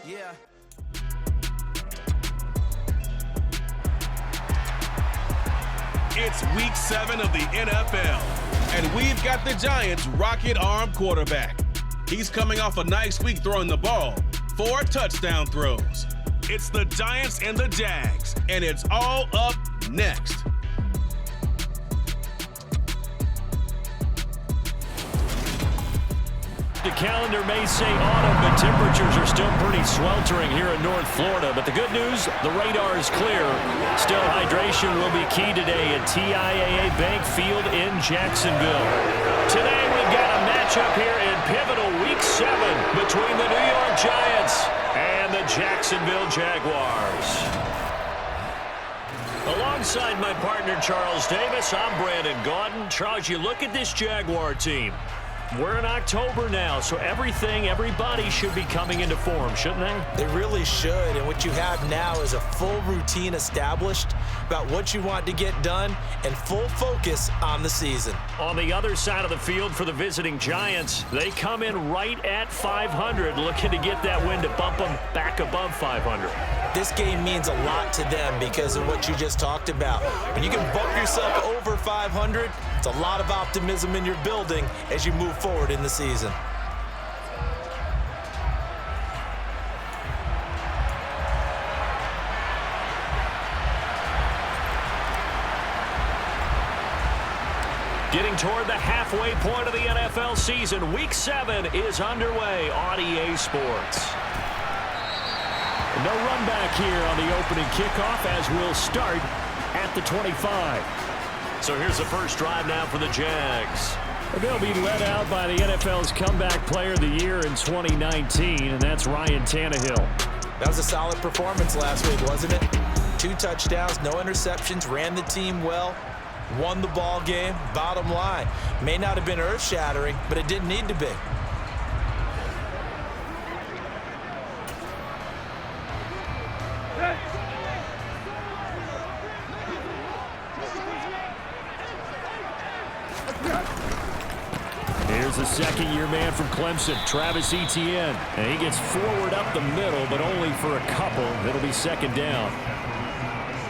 Yeah. It's week 7 of the NFL, and we've got the Giants' rocket-arm quarterback. He's coming off a nice week throwing the ball, 4 touchdown throws. It's the Giants and the Jags, and it's all up next. The calendar may say autumn, but temperatures are still pretty sweltering here in North Florida. But the good news, the radar is clear. Still, hydration will be key today at TIAA Bank Field in Jacksonville. Today, we've got a matchup here in pivotal Week 7 between the New York Giants and the Jacksonville Jaguars. Alongside my partner, Charles Davis, I'm Brandon Gaudin. Charles, you look at this Jaguar team. We're in October now, so everybody should be coming into form, shouldn't they? They really should, and what you have now is a full routine established about what you want to get done and full focus on the season. On the other side of the field for the visiting Giants, they come in right at 500, looking to get that win to bump them back above 500. This game means a lot to them because of what you just talked about. When you can bump yourself over 500, it's a lot of optimism in your building as you move forward in the season. Getting toward the halfway point of the NFL season, Week 7 is underway on EA Sports. No run back here on the opening kickoff as we'll start at the 25. So here's the first drive now for the Jags. They'll be led out by the NFL's comeback player of the year in 2019, and that's Ryan Tannehill. That was a solid performance last week, wasn't it? 2 touchdowns, no interceptions, ran the team well, won the ball game. Bottom line, may not have been earth-shattering, but it didn't need to be. Here's the second-year man from Clemson, Travis Etienne. And he gets forward up the middle, but only for a couple. It'll be second down.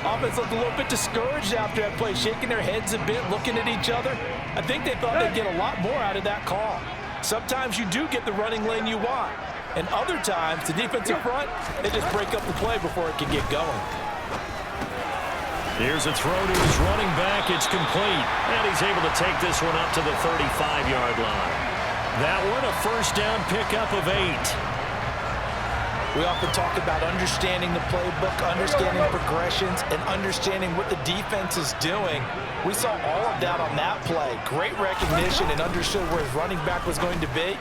Offense looked a little bit discouraged after that play, shaking their heads a bit, looking at each other. I think they thought they'd get a lot more out of that call. Sometimes you do get the running lane you want, and other times, the defensive front, they just break up the play before it can get going. Here's a throw to his running back. It's complete. And he's able to take this one up to the 35-yard line. That one, a first down pickup of 8. We often talk about understanding the playbook, understanding progressions, and understanding what the defense is doing. We saw all of that on that play. Great recognition and understood where his running back was going to be.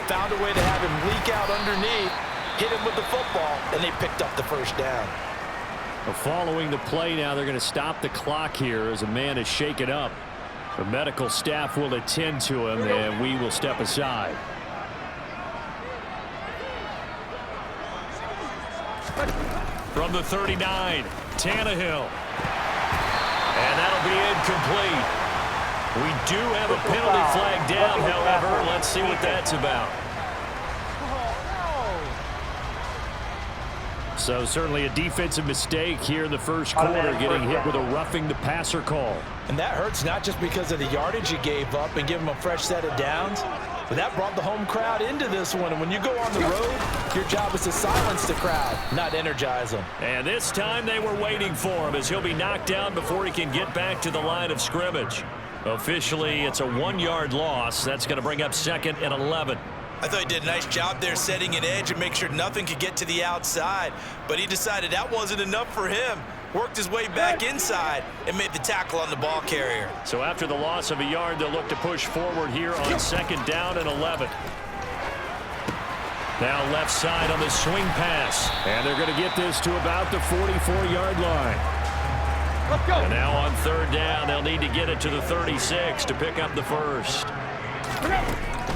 Found a way to have him leak out underneath, hit him with the football, and they picked up the first down. Following the play now, they're going to stop the clock here as a man is shaken up. The medical staff will attend to him, and we will step aside. From the 39, Tannehill. And that'll be incomplete. We do have a penalty flag down, however. Let's see what that's about. So certainly a defensive mistake here in the first quarter, getting hit with a roughing the passer call. And that hurts not just because of the yardage you gave up and give them a fresh set of downs, but that brought the home crowd into this one. And when you go on the road, your job is to silence the crowd, not energize them. And this time they were waiting for him as he'll be knocked down before he can get back to the line of scrimmage. Officially, it's a 1-yard loss. That's going to bring up 2nd and 11. I thought he did a nice job there setting an edge and make sure nothing could get to the outside. But he decided that wasn't enough for him. Worked his way back inside and made the tackle on the ball carrier. So after the loss of a yard, they'll look to push forward here on 2nd down and 11. Now left side on the swing pass. And they're going to get this to about the 44-yard line. Let's go. And now on 3rd down, they'll need to get it to the 36 to pick up the first.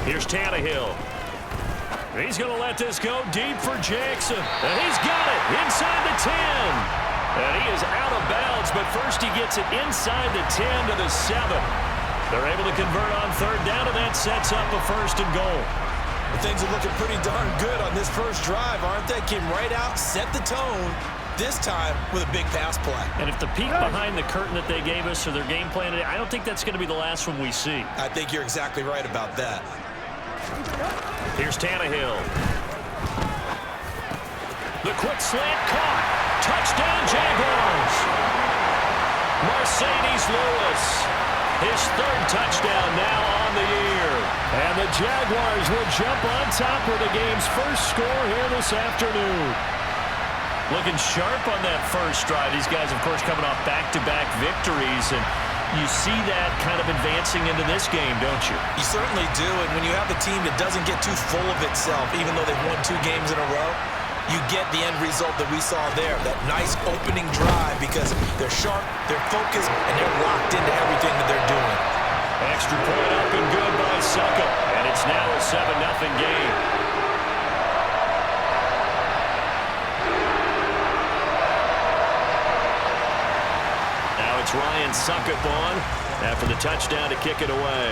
Here's Tannehill. He's going to let this go deep for Jackson. And he's got it inside the 10. And he is out of bounds, but first he gets it inside the 10 to the 7. They're able to convert on 3rd down, and that sets up a 1st and goal. Things are looking pretty darn good on this first drive, aren't they? Came right out, set the tone, this time with a big pass play. And if the peek behind the curtain that they gave us or their game plan, I don't think that's going to be the last one we see. I think you're exactly right about that. Here's Tannehill. The quick slant caught. Touchdown, Jaguars. Mercedes Lewis. His third touchdown now on the year. And the Jaguars will jump on top with the game's first score here this afternoon. Looking sharp on that first drive. These guys, of course, coming off back-to-back victories. And you see that kind of advancing into this game, don't you? You certainly do. And when you have a team that doesn't get too full of itself, even though they've won 2 games in a row, you get the end result that we saw there, that nice opening drive, because they're sharp, they're focused, and they're locked into everything that they're doing. Extra point up and good by Suckup, and it's now a 7-0 game. Now it's Ryan Suckup on after the touchdown to kick it away.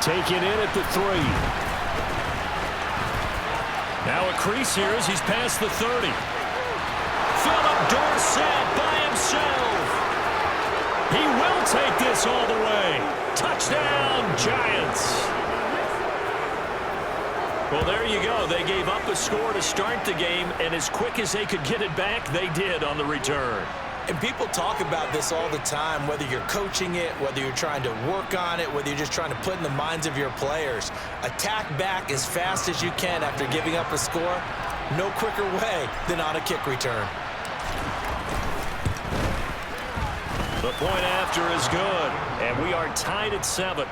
Taken in at the 3. Now a crease here as he's past the 30. Philip Dorsett by himself. He will take this all the way. Touchdown, Giants. Well, there you go. They gave up a score to start the game, and as quick as they could get it back, they did on the return. And people talk about this all the time, whether you're coaching it, whether you're trying to work on it, whether you're just trying to put in the minds of your players. Attack back as fast as you can after giving up a score. No quicker way than on a kick return. The point after is good, and we are tied at 7.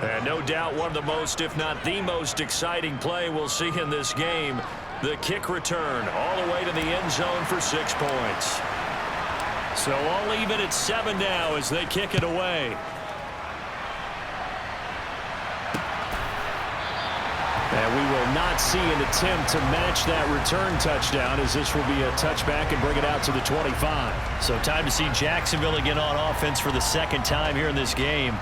And no doubt one of the most, if not the most exciting play we'll see in this game. The kick return all the way to the end zone for 6 points. So all even at 7 now as they kick it away. And we will not see an attempt to match that return touchdown, as this will be a touchback and bring it out to the 25. So time to see Jacksonville again on offense for the second time here in this game.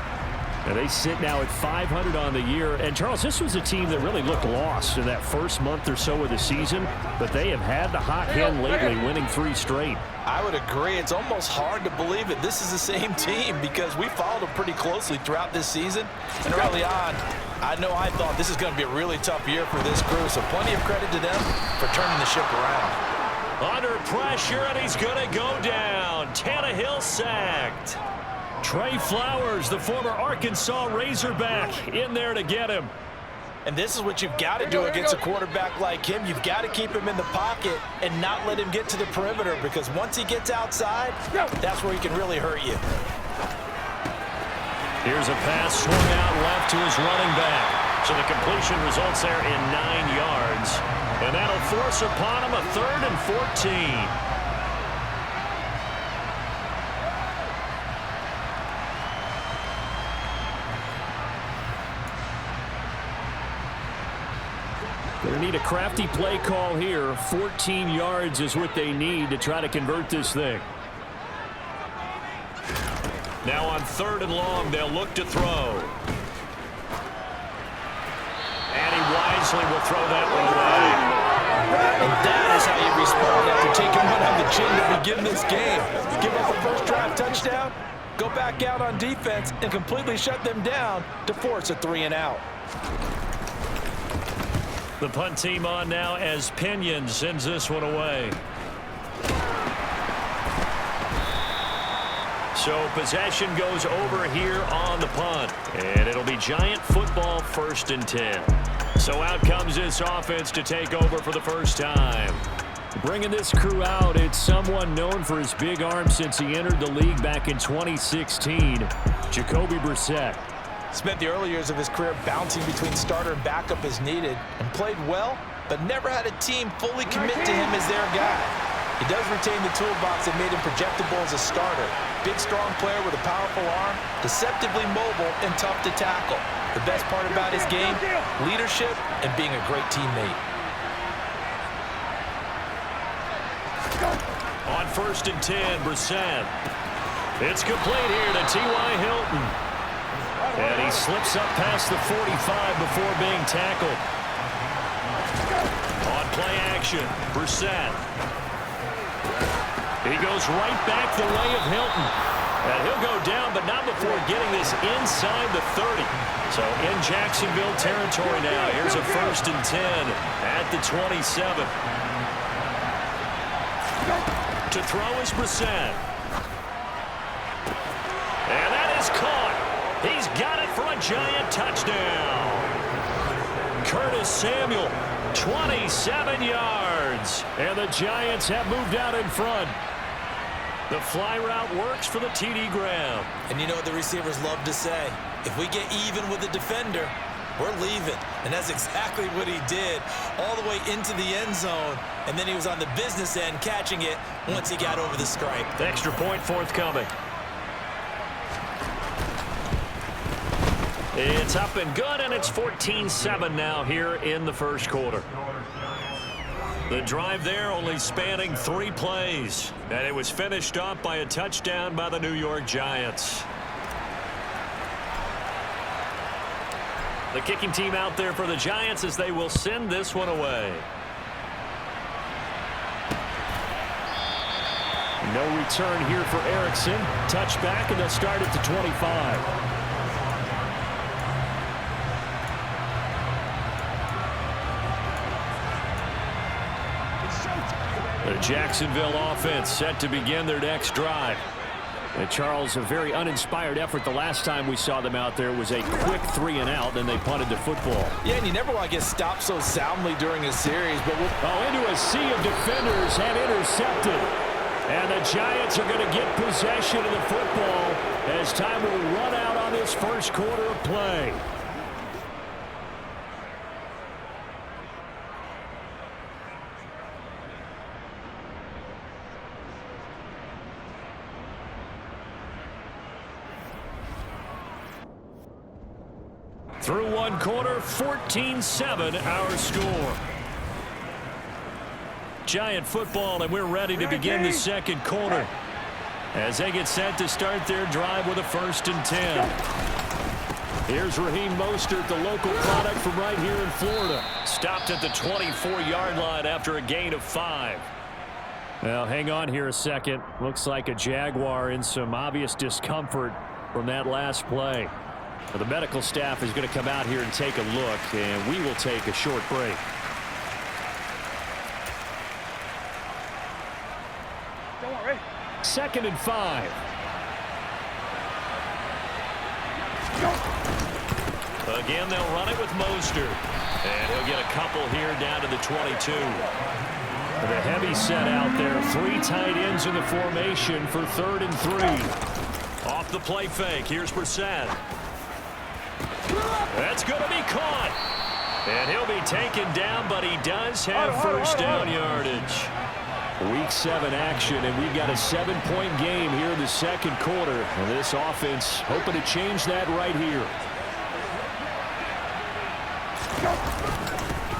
And they sit now at 500 on the year. And, Charles, this was a team that really looked lost in that first month or so of the season, but they have had the hot hand lately, winning 3 straight. I would agree. It's almost hard to believe it. This is the same team because we followed them pretty closely throughout this season. And early on, I thought this is going to be a really tough year for this crew, so plenty of credit to them for turning the ship around. Under pressure, and he's going to go down. Tannehill sacked. Trey Flowers, the former Arkansas Razorback, in there to get him. And this is what you've got to do against a quarterback like him. You've got to keep him in the pocket and not let him get to the perimeter, because once he gets outside, that's where he can really hurt you. Here's a pass swung out left to his running back. So the completion results there in 9 yards. And that'll force upon him a 3rd and 14. They need a crafty play call here. 14 yards is what they need to try to convert this thing. Now on 3rd and long, they'll look to throw. And he wisely will throw that one away. And that is how you respond after taking one on the chin to begin this game. Give up a first drive touchdown, go back out on defense, and completely shut them down to force a 3-and-out. The punt team on now as Pinion sends this one away. So possession goes over here on the punt. And it'll be Giant football, 1st and 10. So out comes this offense to take over for the first time. Bringing this crew out, it's someone known for his big arm since he entered the league back in 2016, Jacoby Brissett. Spent the early years of his career bouncing between starter and backup as needed, and played well, but never had a team fully commit to him as their guy. He does retain the toolbox that made him projectable as a starter. Big, strong player with a powerful arm, deceptively mobile, and tough to tackle. The best part about his game, leadership and being a great teammate. On 1st and 10, Brissett. It's complete here to T.Y. Hilton. And he slips up past the 45 before being tackled. On play action, Brissett. He goes right back the way of Hilton. And he'll go down, but not before getting this inside the 30. So in Jacksonville territory now. Here's a 1st and 10 at the 27. To throw is Brissett. And that is caught. He's got it for a Giant touchdown. Curtis Samuel, 27 yards. And the Giants have moved out in front. The fly route works for the TD Graham. And you know what the receivers love to say? If we get even with the defender, we're leaving. And that's exactly what he did, all the way into the end zone. And then he was on the business end catching it once he got over the stripe. The extra point forthcoming. It's up and good, and it's 14-7 now here in the first quarter. The drive there only spanning 3 plays, and it was finished off by a touchdown by the New York Giants. The kicking team out there for the Giants as they will send this one away. No return here for Erickson. Touchback, and they'll start at the 25. The Jacksonville offense set to begin their next drive. And Charles, a very uninspired effort. The last time we saw them out there was a quick 3 and out, then they punted the football. Yeah, and you never want to get stopped so soundly during a series. But into a sea of defenders and intercepted. And the Giants are going to get possession of the football as time will run out on this first quarter of play. Through one quarter, 14-7 our score. Giant football, and we're ready to begin the second quarter as they get set to start their drive with a 1st and 10. Here's Raheem Mostert, the local product from right here in Florida. Stopped at the 24-yard line after a gain of 5. Well, hang on here a second. Looks like a Jaguar in some obvious discomfort from that last play. Well, the medical staff is going to come out here and take a look, and we will take a short break. Don't worry. 2nd and 5. Again, they'll run it with Mostert. And he'll get a couple here down to the 22. The heavy set out there. 3 tight ends in the formation for 3rd and 3. Off the play fake. Here's Brissett. That's going to be caught. And he'll be taken down, but he does have first down yardage. Week 7 action, and we've got a 7-point game here in the second quarter. And this offense hoping to change that right here.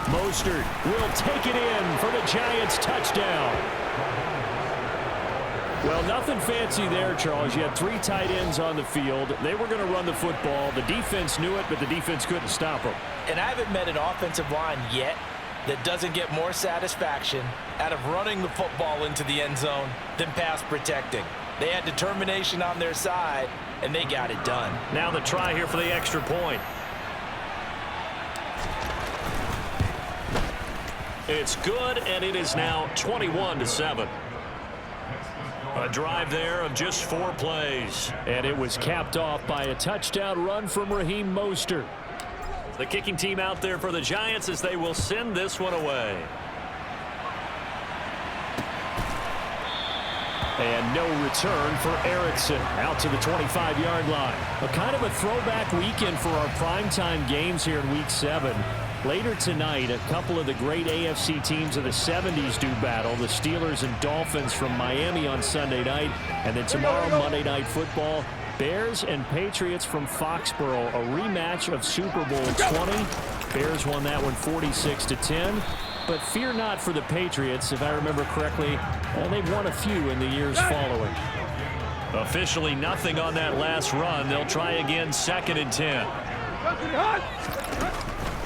Mostert will take it in for the Giants touchdown. Well, nothing fancy there, Charles. You had 3 tight ends on the field. They were going to run the football. The defense knew it, but the defense couldn't stop them. And I haven't met an offensive line yet that doesn't get more satisfaction out of running the football into the end zone than pass protecting. They had determination on their side, and they got it done. Now the try here for the extra point. It's good, and it is now 21-7. A drive there of just 4 plays. And it was capped off by a touchdown run from Raheem Mostert. The kicking team out there for the Giants as they will send this one away. And no return for Erickson out to the 25-yard line. A kind of a throwback weekend for our primetime games here in Week 7. Later tonight, a couple of the great AFC teams of the 70s do battle. The Steelers and Dolphins from Miami on Sunday night. And then tomorrow, Monday Night Football, Bears and Patriots from Foxborough. A rematch of Super Bowl 20. Bears won that one 46-10. But fear not for the Patriots. If I remember correctly, they've won a few in the years following. Officially nothing on that last run. They'll try again, 2nd and 10.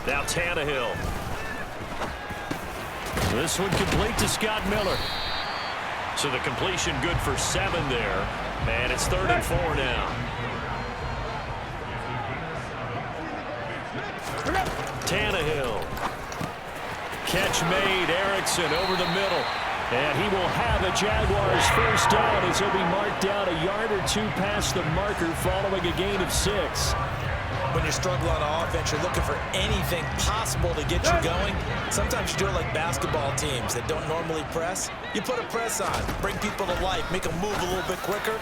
Now Tannehill. This one complete to Scott Miller. So the completion good for 7 there. And it's 3rd and 4 now. Tannehill. Catch made. Erickson over the middle. And he will have a Jaguars first down as he'll be marked down a yard or 2 past the marker following a gain of 6. When you're struggling on offense, you're looking for anything possible to get you going. Sometimes you do it like basketball teams that don't normally press. You put a press on, bring people to life, make them move a little bit quicker.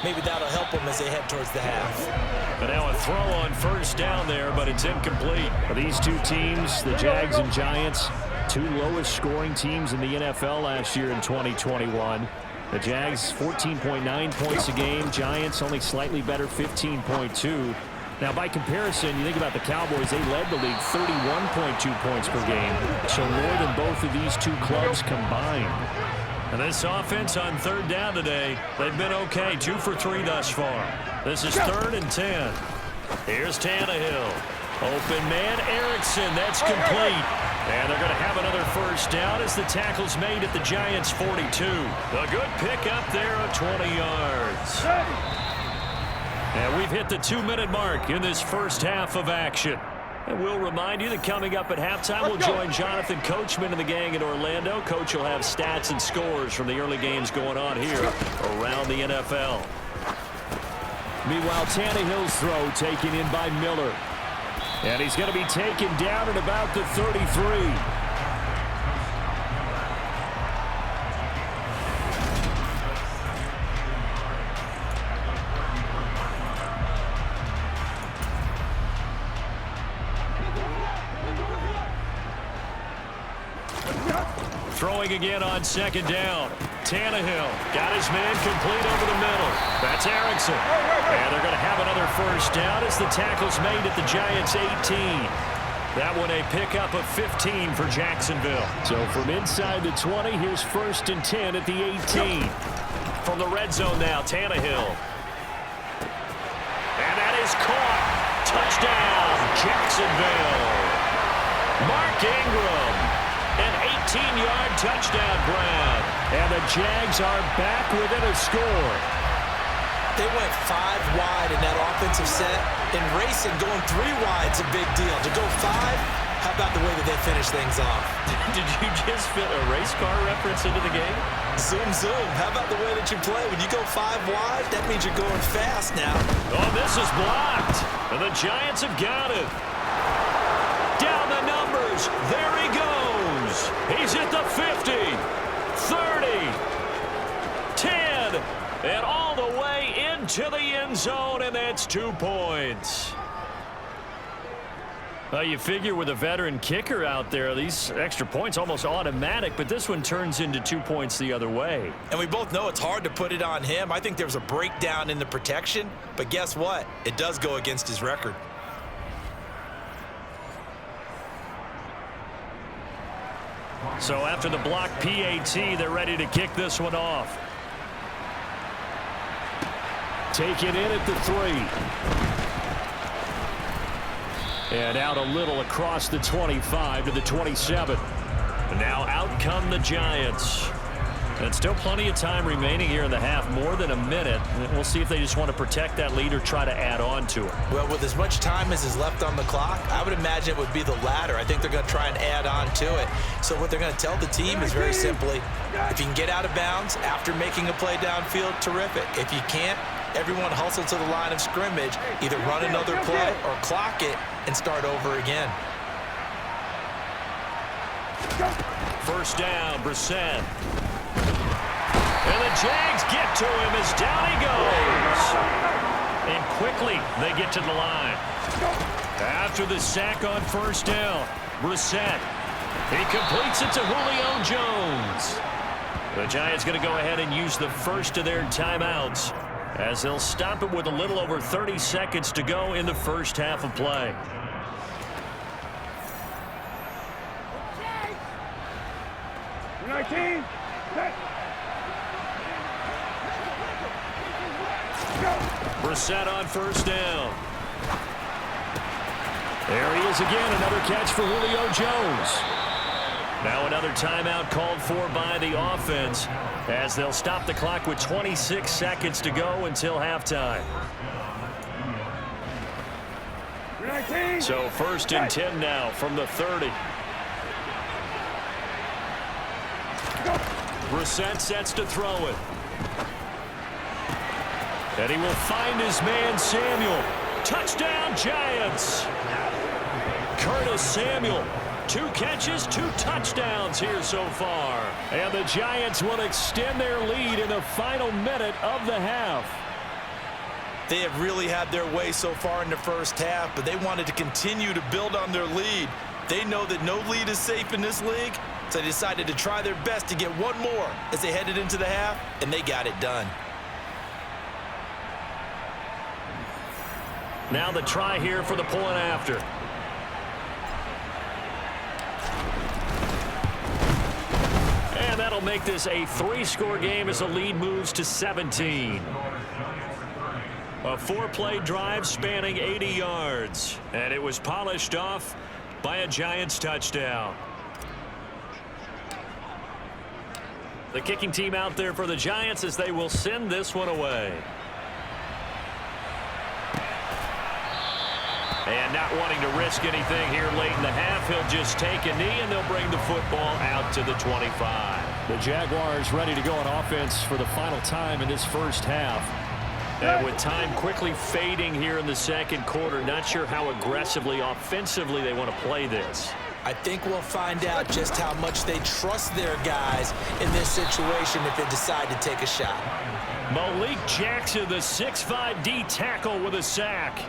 Maybe that'll help them as they head towards the half. But now a throw on first down there, but it's incomplete. For these two teams, the Jags and Giants, 2 lowest scoring teams in the NFL last year in 2021. The Jags 14.9 points a game. Giants only slightly better, 15.2. Now, by comparison, you think about the Cowboys, they led the league 31.2 points per game. So more than both of these two clubs combined. And this offense on 3rd down today, they've been okay. 2 for 3 thus far. This is 3rd and 10. Here's Tannehill. Open man, Erickson. That's complete. And they're going to have another first down as the tackle's made at the Giants' 42. A good pickup there of 20 yards. And we've hit the 2-minute mark in this first half of action. And we'll remind you that coming up at halftime, we'll join Jonathan Coachman and the gang in Orlando. Coach will have stats and scores from the early games going on here around the NFL. Meanwhile, Tannehill's throw taken in by Miller. And he's going to be taken down at about the 33. Throwing again on 2nd down. Tannehill got his man complete over the middle. That's Erickson. And they're going to have another first down as the tackle's made at the Giants' 18. That one a pickup of 15 for Jacksonville. So from inside the 20, here's 1st and 10 at the 18. From the red zone now, Tannehill. And that is caught. Touchdown, Jacksonville. Mark Ingram. An 18-yard touchdown grab. And the Jags are back within a score. They went 5 wide in that offensive set. In racing, going 3 wide's a big deal. To go 5, how about the way that they finish things off? Did you just fit a race car reference into the game? Zoom, zoom. How about the way that you play? When you go 5 wide, that means you're going fast now. Oh, this is blocked. And the Giants have got it. Down the numbers. There he goes. He's at the 50, 30, 10, and all the way into the end zone, and that's 2 points. Well, you figure with a veteran kicker out there, these extra points almost automatic, but this one turns into 2 points the other way. And we both know it's hard to put it on him. I think there was a breakdown in the protection, but guess what? It does go against his record. So after the block PAT, they're ready to kick this one off. Take it in at the 3. And out a little across the 25 to the 27. And now out come the Giants. And still plenty of time remaining here in the half, more than a minute. We'll see if they just want to protect that lead or try to add on to it. Well, with as much time as is left on the clock, I would imagine it would be the latter. I think they're going to try and add on to it. So what they're going to tell the team is very simply, if you can get out of bounds after making a play downfield, terrific. If you can't, everyone hustle to the line of scrimmage, either run another play or clock it and start over again. First down, Brissett. And the Jags get to him as down he goes. And quickly they get to the line. After the sack on first down, Brissett. He completes it to Julio Jones. The Giants going to go ahead and use the first of their timeouts as they'll stop it with a little over 30 seconds to go in the first half of play. Brissett on first down. There he is again, another catch for Julio Jones. Now another timeout called for by the offense as they'll stop the clock with 26 seconds to go until halftime. So 1st and 10 now from the 30. Brissett sets to throw it. And he will find his man Samuel. Touchdown Giants. Curtis Samuel. 2 catches, 2 touchdowns here so far. And the Giants will extend their lead in the final minute of the half. They have really had their way so far in the first half, but they wanted to continue to build on their lead. They know that no lead is safe in this league, so they decided to try their best to get one more as they headed into the half, and they got it done. Now the try here for the point after. And that'll make this a 3-score game as the lead moves to 17. A 4-play drive spanning 80 yards. And it was polished off by a Giants touchdown. The kicking team out there for the Giants as they will send this one away. And not wanting to risk anything here late in the half, he'll just take a knee and they'll bring the football out to the 25. The Jaguars ready to go on offense for the final time in this first half. And with time quickly fading here in the second quarter, not sure how aggressively, offensively they want to play this. I think we'll find out just how much they trust their guys in this situation if they decide to take a shot. Malik Jackson, the 6'5" D tackle with a sack.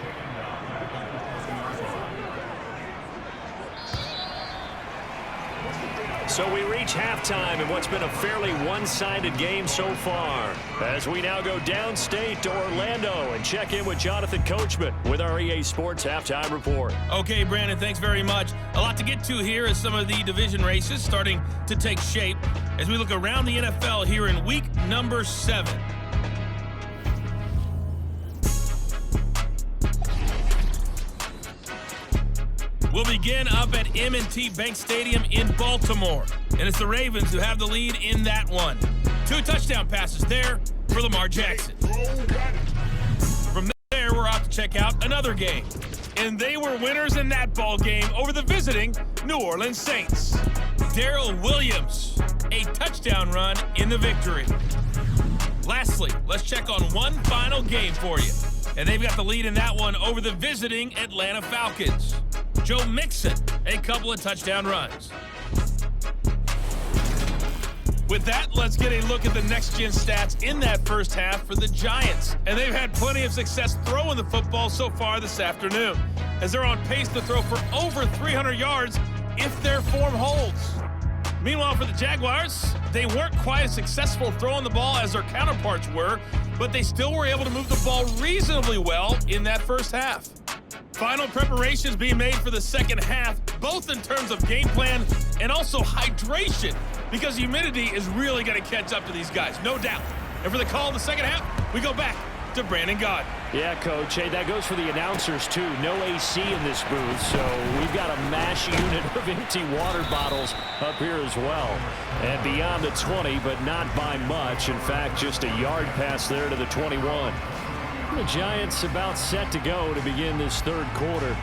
So we reach halftime in what's been a fairly one-sided game so far. As we now go downstate to Orlando and check in with Jonathan Coachman with our EA Sports Halftime Report. Okay, Brandon, thanks very much. A lot to get to here as some of the division races starting to take shape as we look around the NFL here in week number 7. We'll begin up at M&T Bank Stadium in Baltimore. And it's the Ravens who have the lead in that one. 2 touchdown passes there for Lamar Jackson. From there, we're off to check out another game. And they were winners in that ball game over the visiting New Orleans Saints. Darrell Williams, a touchdown run in the victory. Lastly, let's check on one final game for you. And they've got the lead in that one over the visiting Atlanta Falcons. Joe Mixon, a couple of touchdown runs. With that, let's get a look at the next-gen stats in that first half for the Giants. And they've had plenty of success throwing the football so far this afternoon, as they're on pace to throw for over 300 yards if their form holds. Meanwhile, for the Jaguars, they weren't quite as successful throwing the ball as their counterparts were, but they still were able to move the ball reasonably well in that first half. Final preparations being made for the second half, both in terms of game plan and also hydration, because humidity is really going to catch up to these guys, no doubt. And for the call in the second half, we go back to Brandon Gaudin. Yeah, Coach. Hey, that goes for the announcers, too. No AC in this booth, so we've got a mash unit of empty water bottles up here as well. And beyond the 20, but not by much. In fact, just a yard pass there to the 21. The Giants about set to go to begin this third quarter.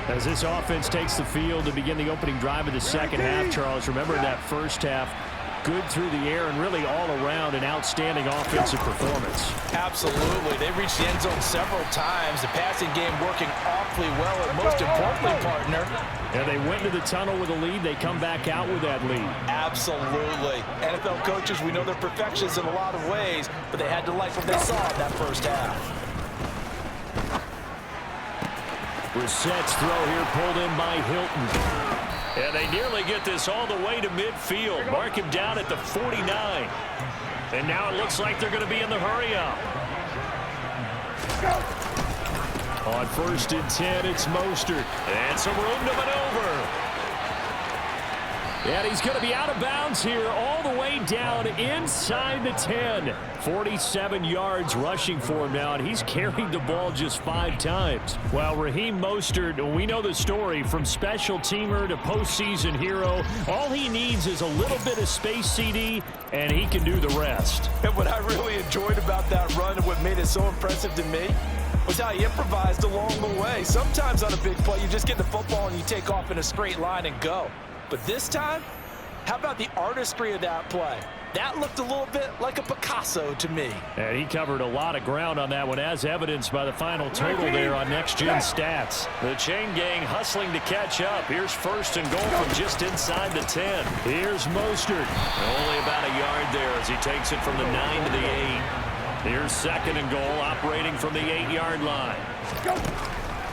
As this offense takes the field to begin the opening drive of the second half, Charles, remember that first half, good through the air and really all around an outstanding offensive performance. Absolutely. They reached the end zone several times. The passing game working awfully well, and most importantly, partner. Yeah, they went into the tunnel with a lead. They come back out with that lead. Absolutely. NFL coaches, we know they're perfectionists in a lot of ways, but they had to like what they saw in that first half. Brissett's throw here pulled in by Hilton. And they nearly get this all the way to midfield. Mark him down at the 49. And now it looks like they're going to be in the hurry-up. On 1st and 10, it's Mostert. And some room to maneuver. And he's going to be out of bounds here all the way down inside the 10. 47 yards rushing for him now, and he's carried the ball just 5 times. Well, Raheem Mostert, we know the story, from special teamer to postseason hero. All he needs is a little bit of space, CD, and he can do the rest. And what I really enjoyed about that run and what made it so impressive to me was how he improvised along the way. Sometimes on a big play, you just get the football and you take off in a straight line and go. But this time, how about the artistry of that play? That looked a little bit like a Picasso to me. And he covered a lot of ground on that one, as evidenced by the final total there on Next Gen Stats. The chain gang hustling to catch up. Here's 1st and goal from just inside the 10. Here's Mostert. Only about a yard there as he takes it from the 9 to the 8. Here's 2nd and goal, operating from the 8-yard line.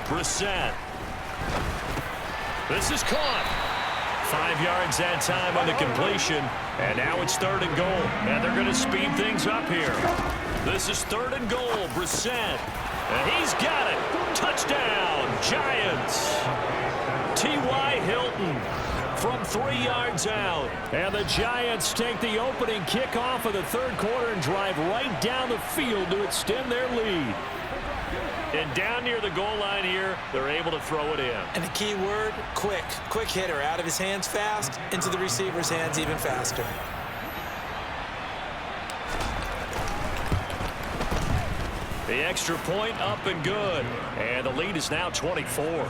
Brissett. This is caught. 5 yards that time on the completion, and now it's 3rd and goal, and they're going to speed things up here. This is 3rd and goal, Brissett, and he's got it. Touchdown, Giants. T.Y. Hilton from 3 yards out, and the Giants take the opening kickoff of the 3rd quarter and drive right down the field to extend their lead. And down near the goal line here, they're able to throw it in. And the key word, quick. Quick hitter, out of his hands fast, into the receiver's hands even faster. The extra point up and good. And the lead is now 24.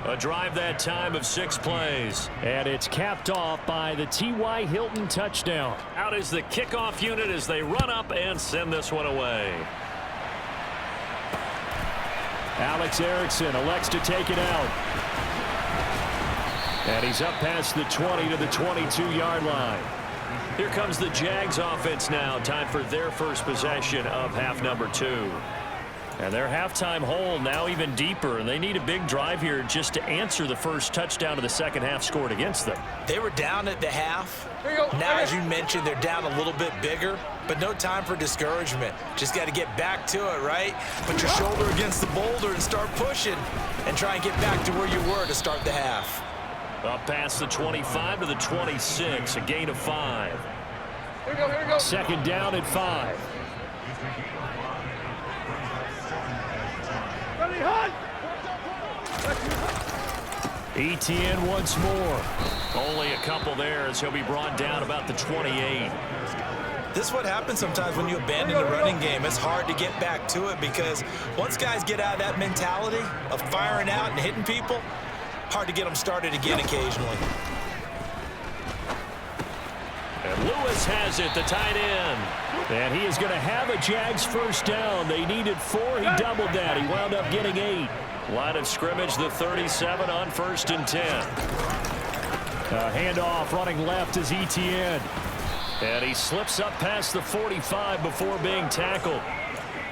A drive that time of 6 plays. And it's capped off by the T.Y. Hilton touchdown. Out is the kickoff unit as they run up and send this one away. Alex Erickson elects to take it out. And he's up past the 20 to the 22-yard line. Here comes the Jags offense now. Time for their first possession of half number 2. And their halftime hole now even deeper, and they need a big drive here just to answer the first touchdown of the second half scored against them. They were down at the half. Now, as you mentioned, they're down a little bit bigger, but no time for discouragement. Just got to get back to it, right? Put your shoulder against the boulder and start pushing and try and get back to where you were to start the half. Up past the 25 to the 26, a gain of 5. Here we go. 2nd down at 5. Etienne once more. Only a couple there as he'll be brought down about the 28. This is what happens sometimes when you abandon the running game. It's hard to get back to it because once guys get out of that mentality of firing out and hitting people, hard to get them started again occasionally. And Lewis has it, the tight end. And he is going to have a Jags 1st down. They needed 4. He doubled that. He wound up getting 8. Line of scrimmage, the 37 on 1st and 10. Handoff running left is Etienne. And he slips up past the 45 before being tackled.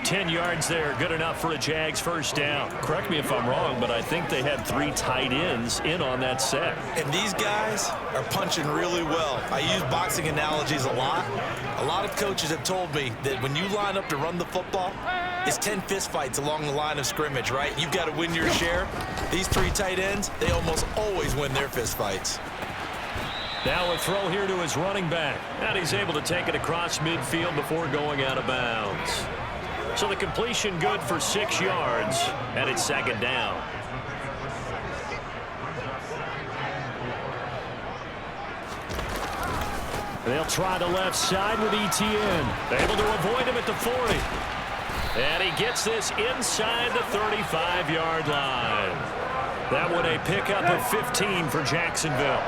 10 yards there, good enough for a Jags 1st down. Correct me if I'm wrong, but I think they had 3 tight ends in on that set. And these guys are punching really well. I use boxing analogies a lot. A lot of coaches have told me that when you line up to run the football, it's 10 fistfights along the line of scrimmage, right? You've got to win your share. These 3 tight ends, they almost always win their fistfights. Now a throw here to his running back. And he's able to take it across midfield before going out of bounds. So the completion good for 6 yards, and it's 2nd down. They'll try the left side with Etienne. Able to avoid him at the 40. And he gets this inside the 35-yard line. That one a pickup of 15 for Jacksonville.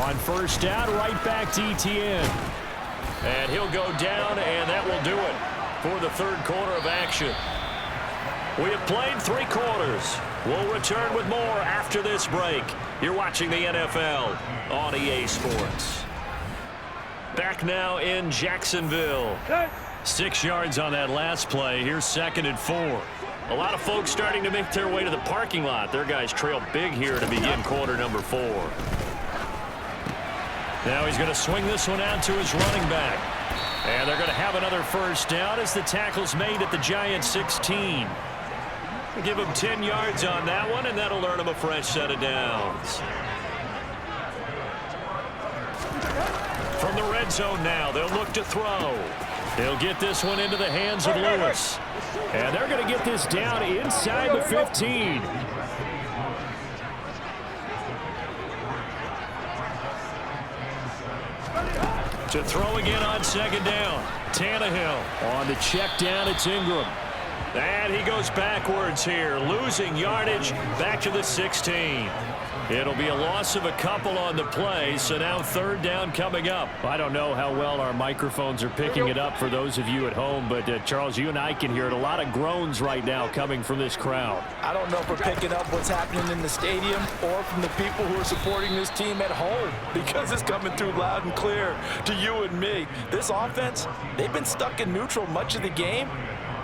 On 1st down, right back to Etienne. And he'll go down, and that will do it for the 3rd quarter of action. We have played 3 quarters. We'll return with more after this break. You're watching the NFL on EA Sports. Back now in Jacksonville. 6 yards on that last play. Here's 2nd and 4. A lot of folks starting to make their way to the parking lot. Their guys trail big here to begin quarter number 4. Now he's going to swing this one out to his running back. And they're going to have another 1st down as the tackle's made at the Giants 16. Give him 10 yards on that one, and that'll earn him a fresh set of downs. From the red zone now, they'll look to throw. He'll get this one into the hands of Lewis. And they're going to get this down inside the 15. To throw again on second down. Tannehill on the check down. It's Ingram. And he goes backwards here, losing yardage back to the 16. It'll be a loss of a couple on the play, so now third down coming up. I don't know how well our microphones are picking it up for those of you at home, but Charles, you and I can hear it. A lot of groans right now coming from this crowd. I don't know if we're picking up what's happening in the stadium or from the people who are supporting this team at home, because it's coming through loud and clear to you and me. This offense, they've been stuck in neutral much of the game,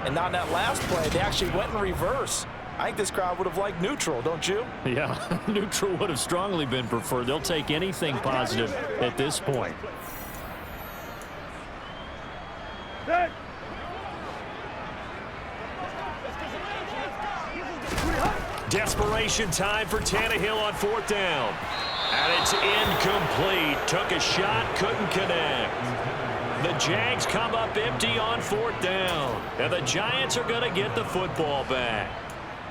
and on that last play, they actually went in reverse. I think this crowd would have liked neutral, don't you? Yeah, neutral would have strongly been preferred. They'll take anything positive at this point. Desperation time for Tannehill on fourth down. And it's incomplete. Took a shot, couldn't connect. The Jags come up empty on fourth down. And the Giants are going to get the football back.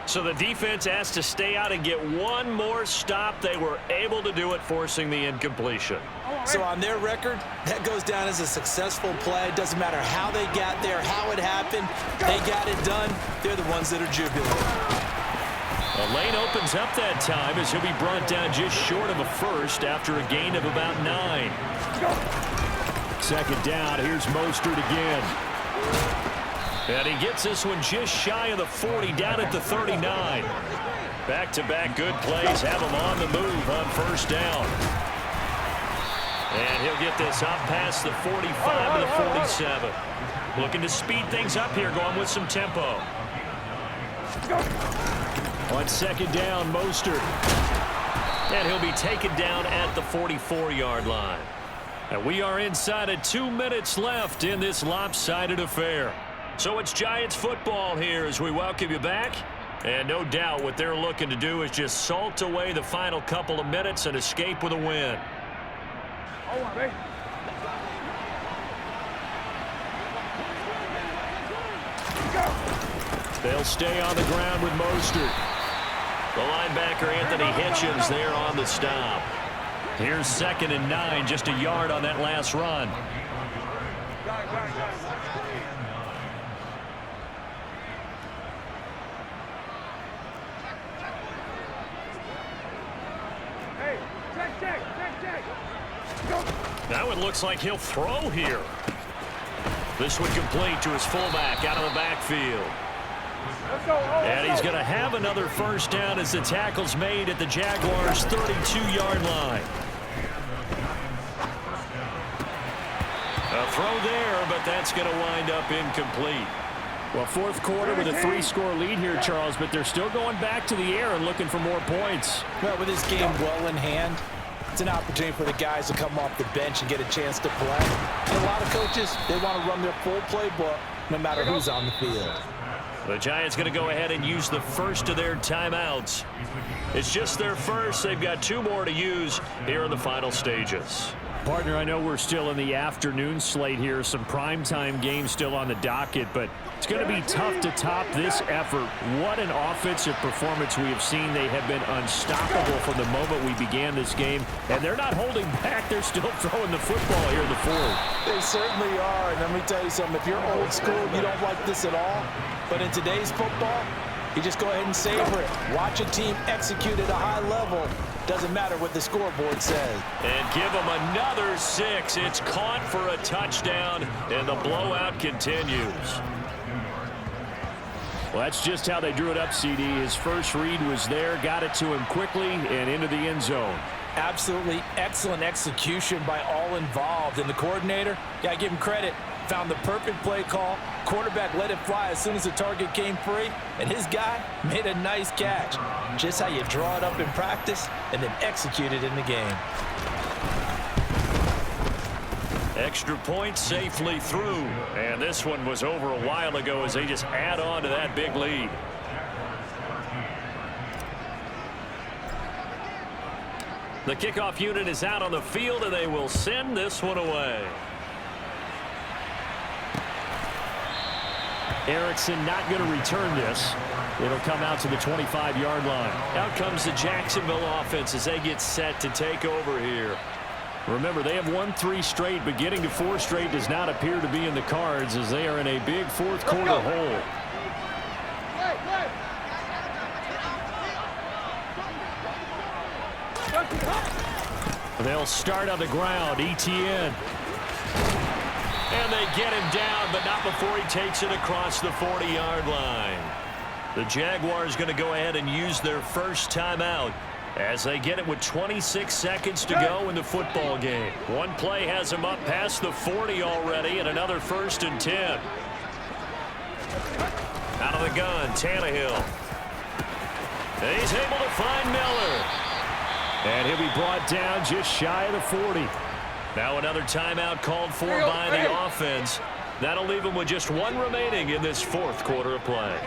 So the defense has to stay out and get one more stop. They were able to do it, forcing the incompletion. So on their record, that goes down as a successful play. It doesn't matter how they got there, how it happened. They got it done. They're the ones that are jubilant. The lane opens up that time as he'll be brought down just short of a first after a gain of about 9. Second down, here's Mostert again. And he gets this one just shy of the 40, down at the 39. Back-to-back good plays have him on the move on first down. And he'll get this up past the 45 to the 47. Looking to speed things up here, going with some tempo. On second down, Mostert. And he'll be taken down at the 44-yard line. And we are inside of 2 minutes left in this lopsided affair. So it's Giants football here as we welcome you back. And no doubt what they're looking to do is just salt away the final couple of minutes and escape with a win. They'll stay on the ground with Mostert. The linebacker Anthony Hitchens there on the stop. Here's 2nd and 9, just a yard on that last run. Now it looks like he'll throw here. This one complete to his fullback out of the backfield. And he's going to have another first down as the tackle's made at the Jaguars' 32-yard line. A throw there, but that's going to wind up incomplete. Well, fourth quarter with a 3-score lead here, Charles, but they're still going back to the air and looking for more points. Well, with this game well in hand, it's an opportunity for the guys to come off the bench and get a chance to play. And a lot of coaches, they want to run their full playbook no matter who's on the field. The Giants going to go ahead and use the first of their timeouts. It's just their first. They've got 2 more to use here in the final stages. Partner, I know we're still in the afternoon slate here. Some primetime games still on the docket, but it's going to be tough to top this effort. What an offensive performance we have seen. They have been unstoppable from the moment we began this game, and they're not holding back. They're still throwing the football here in the fourth. They certainly are, and let me tell you something. If you're old school, you don't like this at all, but in today's football, you just go ahead and savor it. Watch a team execute at a high level. Doesn't matter what the scoreboard says. And give them another 6. It's caught for a touchdown, and the blowout continues. Well, that's just how they drew it up, CD. His first read was there, got it to him quickly, and into the end zone. Absolutely excellent execution by all involved. And the coordinator, got to give him credit, found the perfect play call. Quarterback let it fly as soon as the target came free, and his guy made a nice catch. Just how you draw it up in practice and then execute it in the game. Extra point safely through, and this one was over a while ago as they just add on to that big lead. The kickoff unit is out on the field, and they will send this one away. Erickson not going to return this. It'll come out to the 25-yard line. Out comes the Jacksonville offense as they get set to take over here. Remember, they have won 3 straight, but getting to 4 straight does not appear to be in the cards as they are in a big fourth quarter hole. They'll start on the ground. Etienne. And they get him down, but not before he takes it across the 40-yard line. The Jaguars going to go ahead and use their first timeout as they get it with 26 seconds to go in the football game. One play has him up past the 40 already, and another 1st and 10. Out of the gun, Tannehill. And he's able to find Miller. And he'll be brought down just shy of the 40. Now another timeout called for by the offense. That'll leave him with just 1 remaining in this fourth quarter of play.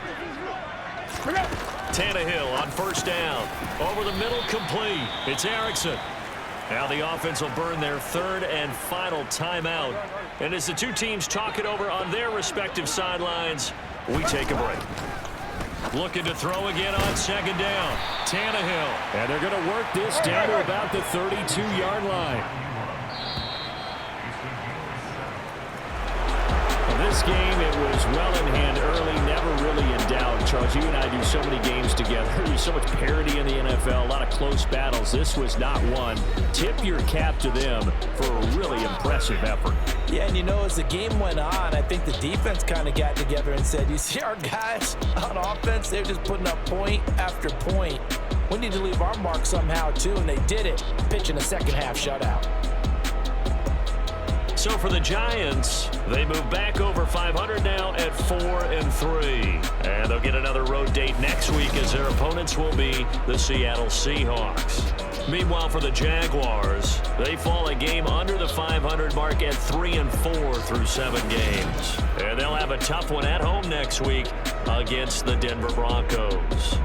Tannehill on 1st down. Over the middle, complete. It's Erickson. Now the offense will burn their 3rd and final timeout. And as the two teams talk it over on their respective sidelines, we take a break. Looking to throw again on 2nd down. Tannehill. And they're going to work this down to about the 32-yard line. This game, it was well in hand early, never really in doubt. Charles, you and I do so many games together. There's so much parity in the NFL, a lot of close battles. This was not one. Tip your cap to them for a really impressive effort. Yeah, and you know, as the game went on, I think the defense kind of got together and said, you see our guys on offense, they're just putting up point after point. We need to leave our mark somehow, too, and they did it, pitching a second-half shutout. So for the Giants, they move back over 500 now at 4-3. And they'll get another road date next week as their opponents will be the Seattle Seahawks. Meanwhile, for the Jaguars, they fall a game under the 500 mark at 3-4 through 7 games. And they'll have a tough one at home next week against the Denver Broncos.